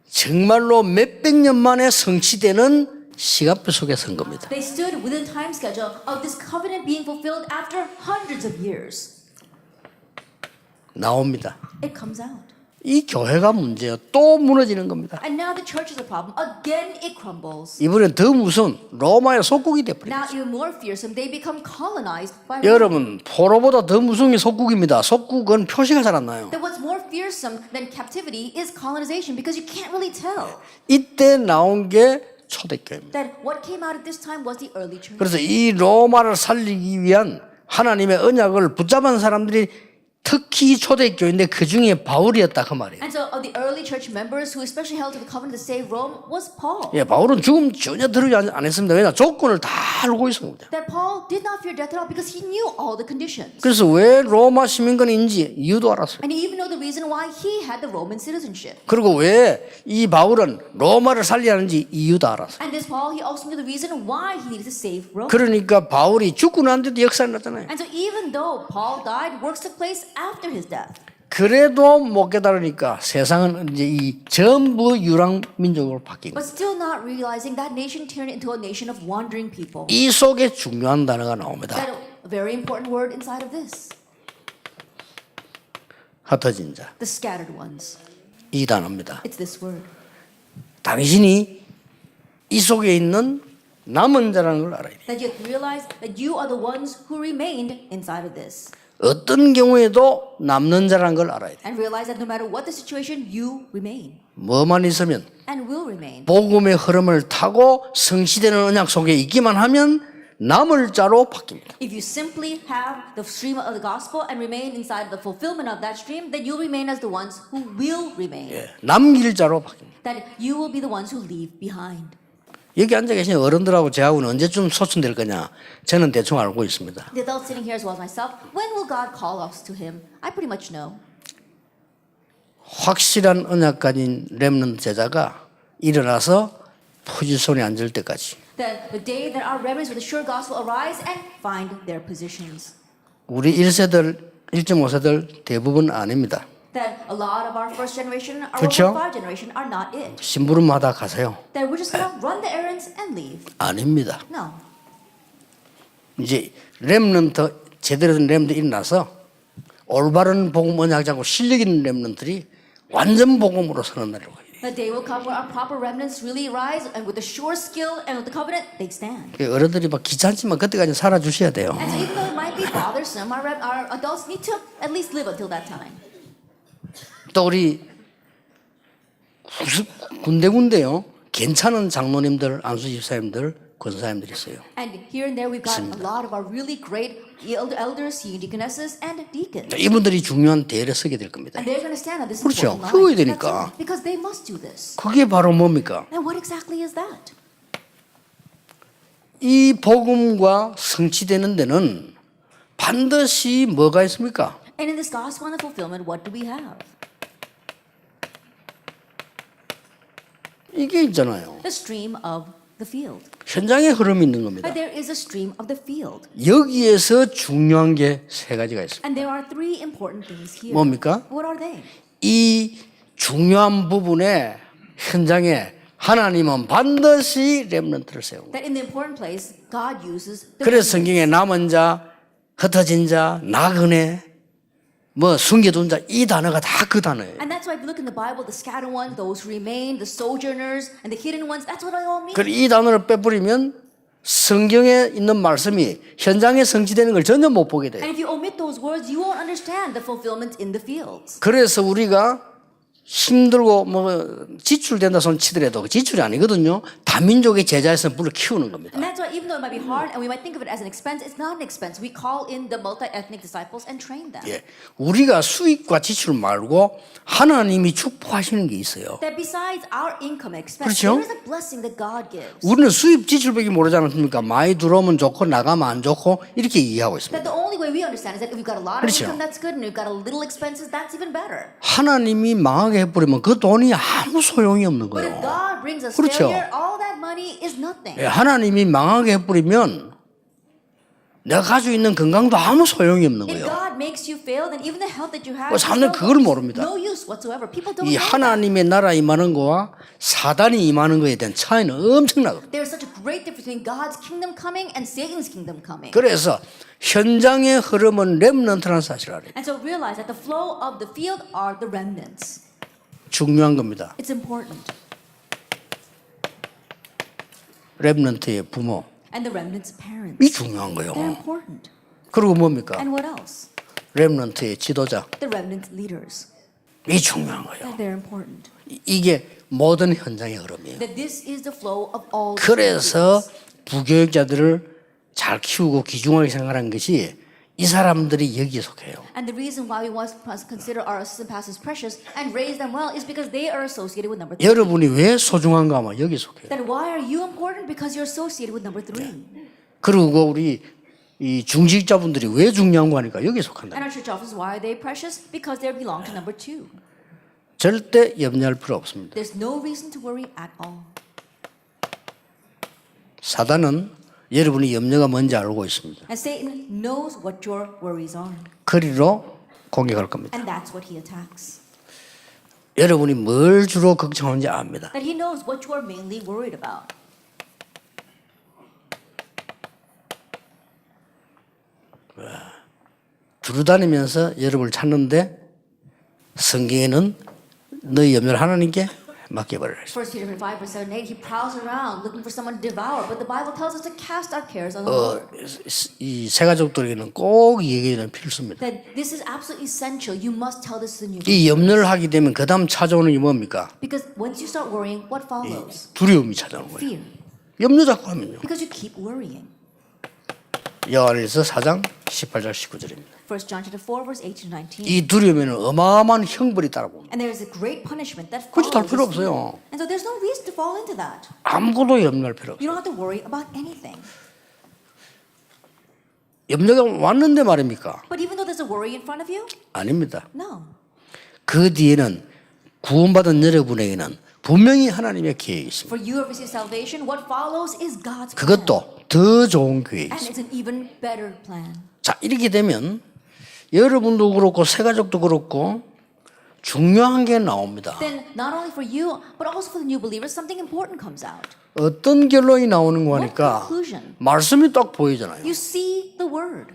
정말로 몇백 년 만에 성취되는 시간표 속에 선 겁니다. They stood within time schedule of this covenant being fulfilled after hundreds of years. 나옵니다. It comes out. 이 교회가 문제예요. 또 무너지는 겁니다. And now the church is a problem. Again, it crumbles. 이번엔 더 무서운 로마의 속국이 돼버려요. Now, even more fearsome, they become colonized by Rome. 여러분 포로보다 더 무서운 게 속국입니다. 속국은 표시가 잘 안 나요. That what's more fearsome than captivity is colonization because you can't really tell. 이때 나온 게 초대교회입니다. That what came out at this time was the early church. 그래서 이 로마를 살리기 위한 하나님의 언약을 붙잡은 사람들이 특히 초대교회인데 그 중에 바울이었다 그 말이에요. And so of the early church members who especially held to the covenant to save Rome was Paul. 바울은 죽음 전혀 두려워 안 했습니다. 왜냐 조건을 다 알고 있습니다. That Paul did not fear death at all because he knew all the conditions. 그래서 왜 로마 시민권인지 이유도 알았어요. And he even knew the reason why he had the Roman citizenship. 그리고 왜 이 바울은 로마를 살려야 하는지 이유도 알았어요. And this Paul, he also knew the reason why he needed to save Rome. 그러니까 바울이 죽고 난 뒤도 역사가 났잖아요. And so even though Paul died, works took place after his death. 그래도 못 깨달으니까 세상은 이제 이 전부 유랑 민족으로 바뀐 But 거예요. still not realizing that nation turned into a nation of wandering people. 이 속에 중요한 단어가 나옵니다. That a very important word inside of this. 흩어진 자. The scattered ones. 이 단어입니다. It's this word. 당신이 이 속에 있는 남은 자라는 걸 알아야 돼요. That you have to realize that you are the ones who remained inside of this. 어떤 경우에도 남는 자라는 걸 알아야 돼요. And realize that no matter what the situation, you remain. 뭐만 있으면 And will remain. 복음의 흐름을 타고 성취되는 언약 속에 있기만 하면 남을 자로 바뀝니다. If you simply have the stream of the gospel and remain inside the fulfillment of that stream, then you'll remain as the ones who will remain. 남길 자로 바뀝니다. That you will be the ones who leave behind. 여기 앉아 계신 어른들하고 저하고는 언제쯤 소천될 거냐 저는 대충 알고 있습니다. The adults sitting here as well as myself, when will God call us to Him? I pretty much know. 확실한 언약 가진 렘넌트 제자가 일어나서 포지션에 앉을 때까지 That the day that our remnants with the sure gospel arise and find their positions. 우리 1세들, 1.5세들 대부분 아닙니다. That a lot of our first generation, our 그렇죠? 1.5 generation are not it. 심부름마다 가세요. That we're just gonna run the errands and leave. 아닙니다. No. 이제 렘넌트 제대로 된 렘넌트 일어나서 올바른 복음 언약 잡고 실력 있는 렘넌트들이 완전 복음으로 서는 날이 와요. The day will come where our proper remnants really rise, and with the sure skill and with the covenant, they stand. 어른들이 막 귀찮지만 그때까지 살아주셔야 돼요. And so even though it might be bothersome, our adults need to at least live until that time. 또 우리 군데군데요 괜찮은 장로님들, 안수 집사님들, 권사님들 있어요. And here and there we've got a lot of our really great elders, senior deaconesses, and deacons. 이분들이 중요한 대열에 서게 될 겁니다. And they're going to stand on this 그렇죠. important 그거야 line. 되니까. That's right, because they must do this. 그게 바로 뭡니까? And what exactly is that? 이 복음과 성취되는 데는 반드시 뭐가 있습니까? And in this gospel and fulfillment, what do we have? 이게 있잖아요. The stream of the field. 현장의 흐름이 있는 겁니다. But there is a stream of the field. 여기에서 중요한 게 세 가지가 있습니다. And there are three important things here. 뭡니까? What are they? 이 중요한 부분에 현장에 하나님은 반드시 렘넌트를 세운 거예요. That in the important place, God uses the 그래서 성경에 남은 자, 흩어진 자, 나그네, 뭐 숨겨둔 자 이 단어가 다 그 단어예요. And that's why if you look in the Bible, the scattered ones, those who remain, the sojourners, and the hidden ones, that's what it all means. 그리고 이 단어를 빼버리면 성경에 있는 말씀이 현장에 성취되는 걸 전혀 못 보게 돼요. And if you omit those words, you won't understand the fulfillment in the fields. 그래서 우리가 힘들고 뭐 지출된다 손 치더라도 그 지출이 아니거든요. 다민족의 제자에서 불을 키우는 겁니다. And that's why even though it might be hard and we might think of it as an expense, it's not an expense. We call in the multi-ethnic disciples and train them. 예, 우리가 수익과 지출 말고 하나님이 축복하시는 게 있어요. That besides our income and expense, 그렇죠? there is a blessing that God gives. 우리는 수입 지출밖에 모르지 않습니까? 많이 들어오면 좋고 나가면 안 좋고 이렇게 이해하고 있습니다. That the only way we understand is that if we've got a lot of 그렇죠. income, that's good, and we've got a little expenses, that's even better. 하나님이 망하게 해버리면 그 돈이 아무 소용이 없는 But if 거예요. God brings us 그렇죠. failure, all that money is nothing. 예, 하나님이 망하게 해버리면 내가 가지고 있는 건강도 아무 소용이 없는 If 거예요. God makes you fail, then even the health that you have 그 is 사람들은 그걸 모릅니다. no use whatsoever. People don't 이 know that. 하나님의 나라 임하는 거와 사단이 임하는 거에 대한 차이는 엄청나거든요. There's such a great difference between God's kingdom coming and Satan's kingdom coming. 그래서 현장의 흐름은 렘넌트라는 사실을 알아요. And so realize that the flow of the field are the remnants. 중요한 겁니다. It's important. 렘넌트의 부모. And the remnants' parents. 이 중요한 거예요. They're important. 그리고 뭡니까? And what else? 렘넌트의 지도자. The remnant leaders. 이 중요한 거예요. They're important. 이게 모든 현장의 흐름이에요. That this is the flow of all. 그래서 부교육자들을 잘 키우고 귀중하게 생각하는 것이 이 사람들이 여기에 속해요. And the reason why we must consider our assistant pastors precious and raise them well is because they are associated with number 3. 여러분이 왜 소중한가 하면 여기 속해요. Then why are you important? Because you're associated with number 3. 그리고 우리 이 중직자분들이 왜 중요한가 하니까 여기에 속한다. And our church officers, why are they precious? Because they belong to number 2. 절대 염려할 필요 없습니다. There's no reason to worry at all. 사단은 여러분이 염려가 뭔지 알고 있습니다. And Satan knows what your worries are. 그리로 공격할 겁니다. And that's what he attacks. 여러분이 뭘 주로 걱정하는지 압니다. That he knows what you are mainly worried about. 두루다니면서 여러분을 찾는데 성경에는 너희 염려를 하나님께 맡겨버려라. 1 Peter 5 verse 7 and 8, he prowls around looking for someone to devour, but the Bible tells us to cast our cares on the Lord. 이 세가족들에게는 꼭 이 얘기는 필수입니다. That this is absolutely essential. You must tell this to the new. 이 염려를 하게 되면 그 다음 찾아오는 게 뭡니까? Because once you start worrying, what follows? 두려움이 찾아오는 거예요. Fear. 염려 자꾸 하면요. Because you keep worrying. 요한일서 4장 18절 19절입니다. 1 John 4 verse 18 to 19. 이 두려움에는 어마어마한 형벌이 따라옵니다. And there is a great punishment that 그렇지 follows. 할 필요 this fear. 없어요. And so there's no reason to fall into that. 아무것도 염려할 필요 없어요. You don't have to worry about anything. 염려가 왔는데 말입니까? But even though there's a worry in front of you, 아닙니다. no. 그 뒤에는 구원받은 여러분에게는 분명히 하나님의 계획이 있습니다. For you have received salvation, what follows is God's plan. 그것도 더 좋은 계획이 And 있습니다. it's an even better plan. 자, 이렇게 되면 여러분도 그렇고 세가족도 그렇고 중요한 게 나옵니다. Then not only for you, but also for the new believers, something important comes out. 어떤 결론이 나오는 거 하니까 conclusion? 말씀이 딱 보이잖아요. You see the word.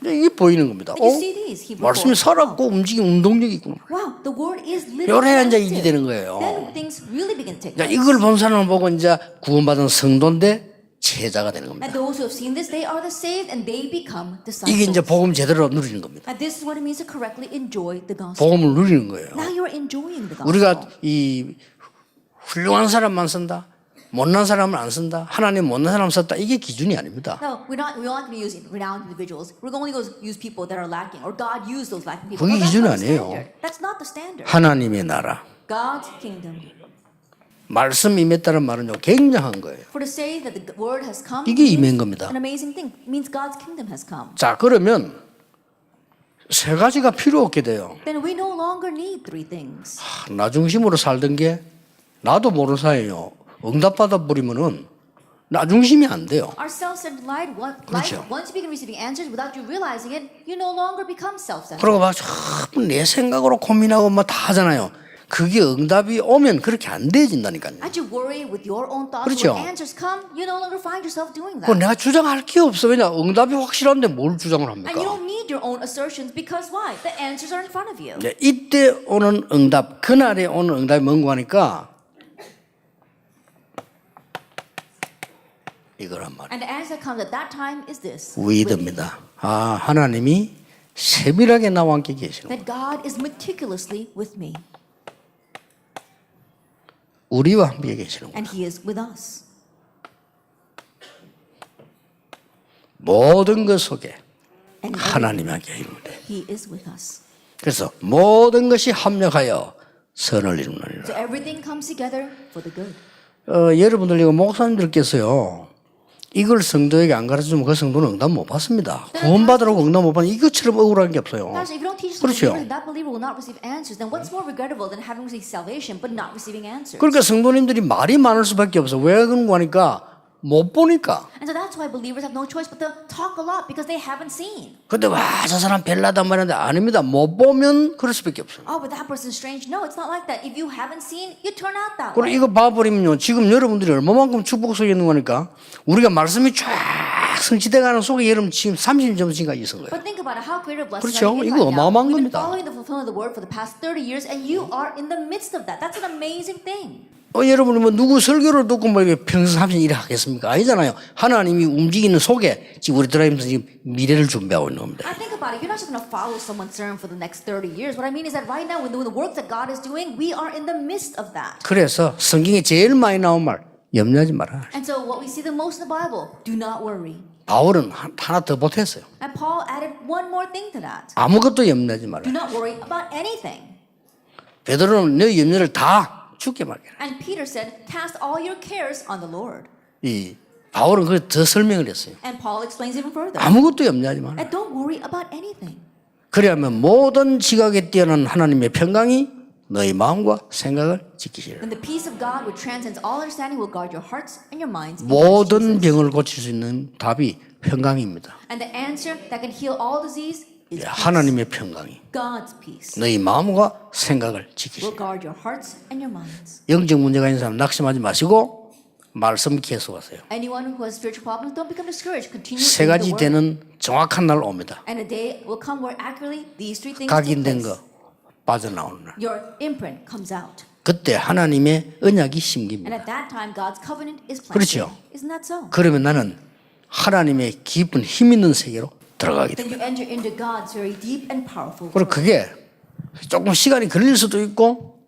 이게 보이는 겁니다. You see these Hebrew 말씀이 words. 살았고 움직이고 운동력이 있구나. Wow, the word is living. 요래야 and 이제 active. 일이 되는 거예요. Then things really begin to take 자, place. 이걸 본 사람을 보고 이제 구원받은 성도인데 제자가 되는 겁니다. And those who have seen this, they are the saved, and they become disciples. 이게 이제 복음 제대로 누리는 겁니다. And this is what it means to correctly enjoy the gospel. 복음을 누리는 거예요. Now you're enjoying the gospel. 우리가 이 훌륭한 사람만 쓴다, 못난 사람은 안 쓴다, 하나님 못난 사람 썼다 이게 기준이 아닙니다. No, we're not going to use renowned individuals. We're only going to use people that are lacking, or God used those lacking people. 그게 No, that's 기준이 not the 아니에요. standard. That's not the standard. 하나님의 나라, God's kingdom, 말씀 임했다는 말은요 굉장한 거예요. For to say that the word has come 이게 임한 means 겁니다. an amazing thing. It means God's kingdom has come. 자 그러면 세 가지가 필요 없게 돼요. Then we no longer need three things. 나 중심으로 살던 게 나도 모르는 사이에요. 응답받아 버리면은 나 중심이 안 돼요. Our self-centered life, 그렇죠. once you begin receiving answers without you realizing it, you no longer become self-centered. 그러고 막 자꾸 내 생각으로 고민하고 막 다 하잖아요. 그게 응답이 오면 그렇게 안 되어진다니까요. As you worry with your own thoughts, 그렇죠. when answers come, you no longer find yourself doing 그 that. 내가 주장할 게 없어. 왜냐 응답이 확실한데 뭘 주장을 합니까? And you don't need your own assertions because why? The answers are in front of you. 네, 이때 오는 응답, 그날에 오는 응답이 뭔고 하니까 이거란 말이에요. And the answer that comes at that time is this. 위드입니다. 아 하나님이 세밀하게 나와 함께 계시는 거예요. That God is meticulously with me. 우리와 함께 계시는 거예요. And He is with us. 모든 것 속에 And 하나님이 함께 있는데 He is with us. 그래서 모든 것이 합력하여 선을 이루느니라. So everything comes together for the good. 여러분들 이거 목사님들께서요 이걸 성도에게 안 가르쳐주면 그 성도는 응답 못 받습니다. 구원받으라고 응답 못 받는 이것처럼 억울한 게 없어요. Pastor, if you don't teach the 그렇죠. believer, that believer will not receive answers. Then what's more regrettable than having received salvation but not receiving answers? 그러니까 성도님들이 말이 많을 수밖에 없어. 왜 그런 거 하니까 못 보니까. And so that's why believers have no choice but to talk a lot because they haven't seen. 근데 와 저 사람 별나단 말인데 아닙니다. 못 보면 그럴 수밖에 없어요. Oh, but that person's strange. No, it's not like that. If you haven't seen, you turn out that 그리고 way. 이거 봐버리면요. 지금 여러분들이 얼마만큼 축복 속에 있는 거니까 우리가 말씀이 쫙 성취돼가는 속에 여러분 지금 30년 전까지 있은 거예요. But think about it, how great a blessing 그렇죠. are you in 이거 right now? 어마어마한 We've been 겁니다. following the fulfillment of the word for the past 30 years, and you are in the midst of that. That's an amazing thing. 여러분이 뭐 누구 설교를 듣고 뭐 이렇게 평생 30년 일을 하겠습니까? 아니잖아요. 하나님이 움직이는 속에 지금 우리 들어가면서 지금 미래를 준비하고 있는 겁니다. I think about it. You're not just going to follow someone's sermon for the next 30 years. What I mean is that right now, with the work that God is doing, we are in the midst of that. 그래서 성경에 제일 많이 나온 말 염려하지 마라. And so what we see the most in the Bible, do not worry. 바울은 하나 더 보탰어요. And Paul added one more thing to that. 아무것도 염려하지 마라. Do not worry about anything. 베드로는 너 염려를 다 죽게 말해라. And Peter said, cast all your cares on the Lord. 이 바울은 그걸 더 설명을 했어요. And Paul explains even further. 아무것도 염려하지 마라. And don't worry about anything. 그래야만 모든 지각에 뛰어난 하나님의 평강이 너희 마음과 생각을 지키시리라. Then the peace of God, which transcends all understanding, will guard your hearts and your minds. in Christ 모든 Jesus. 병을 고칠 수 있는 답이 평강입니다. And the answer that can heal all disease is peace. 하나님의 평강이 God's peace 너희 마음과 생각을 will 지키시리라. guard your hearts and your minds. 영적 문제가 있는 사람 낙심하지 마시고 말씀 계속하세요. Anyone who has spiritual problems, don't become discouraged. Continue 세 in the 가지 word. 되는 정확한 날 옵니다. And a day will come where accurately these three things take 각인된 place. 거 빠져나오는 날. Your imprint comes out. 그때 하나님의 언약이 And 심깁니다. at that time, God's covenant is planted. 그렇죠. Isn't that so? 그러면 나는 하나님의 깊은 힘 있는 세계로 들어가게 Then 됩니다. you enter into God's very deep and powerful 그리고 world. 그게 조금 시간이 걸릴 수도 있고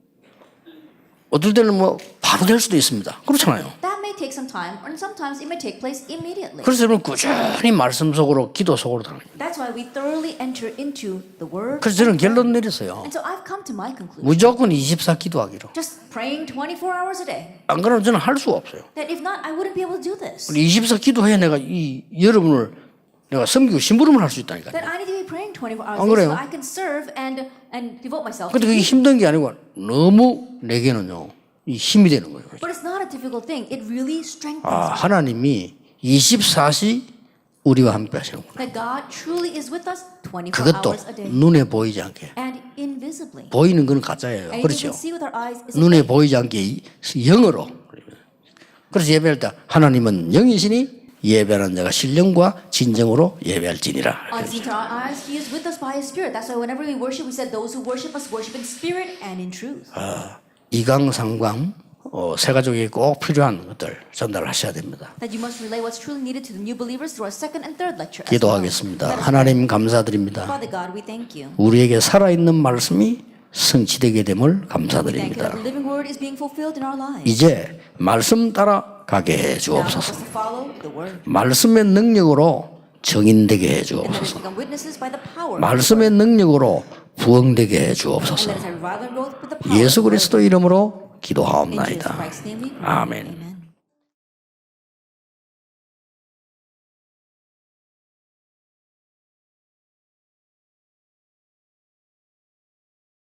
어떨 때는 뭐 바로 될 수도 있습니다. 그렇잖아요. That may take some time, or sometimes it may take place immediately. 그래서 여러분 꾸준히 말씀 속으로 기도 속으로 들어갑니다. That's why we thoroughly enter into the Word. 그래서 저는 결론 내렸어요. And so I've come to my conclusion. 무조건 24 기도하기로. Just praying 24 hours a day. 안 그러면 저는 할 수가 없어요. That if not, I wouldn't be able to do this. 24 기도해야 내가 이 여러분을 내가 섬기고 심부름을 할 수 있다니까요. That I need to be praying 24 hours 안 a day 그래요? so I can serve and devote myself. 근데 그게 힘든 게 아니고 너무 내게는요 이 힘이 되는 거예요. But it's not a difficult thing. It really strengthens 아, me. 하나님이 24시 우리와 함께 하시는구나. That God truly is with us 24 그것도 hours a day. 눈에 보이지 않게. And invisibly. 보이는 건 가짜예요. And you 그렇죠? can see with our eyes is 눈에 보이지 않게 영으로. 그래서 예배할 때 하나님은 영이시니 예배하는 자가 신령과 진정으로 예배할지니라. unseen to our eyes. He is with us by His Spirit. That's why whenever we worship, we said those who worship us worship in spirit and in truth. 이강삼강 세 가족에게 꼭 필요한 것들 전달하셔야 됩니다. That you must relay what's truly needed to the new believers through our second and third lecture. as well. 기도하겠습니다. Let us 하나님 감사드립니다. Father God, we thank you. 우리에게 살아있는 말씀이 성취되게 됨을 We thank you 감사드립니다. that the living word is being fulfilled in our lives. 이제 말씀 따라 가게 해 Now help 주옵소서. us to follow the word. 말씀의 능력으로 증인되게 해 And let us 주옵소서. become witnesses by the power. 말씀의 능력으로 부흥되게 해 And 주옵소서. let us have revival and growth with the power. 예수 of the word. 그리스도 이름으로 In Jesus 기도하옵나이다. Christ's name we pray. 아멘. Amen.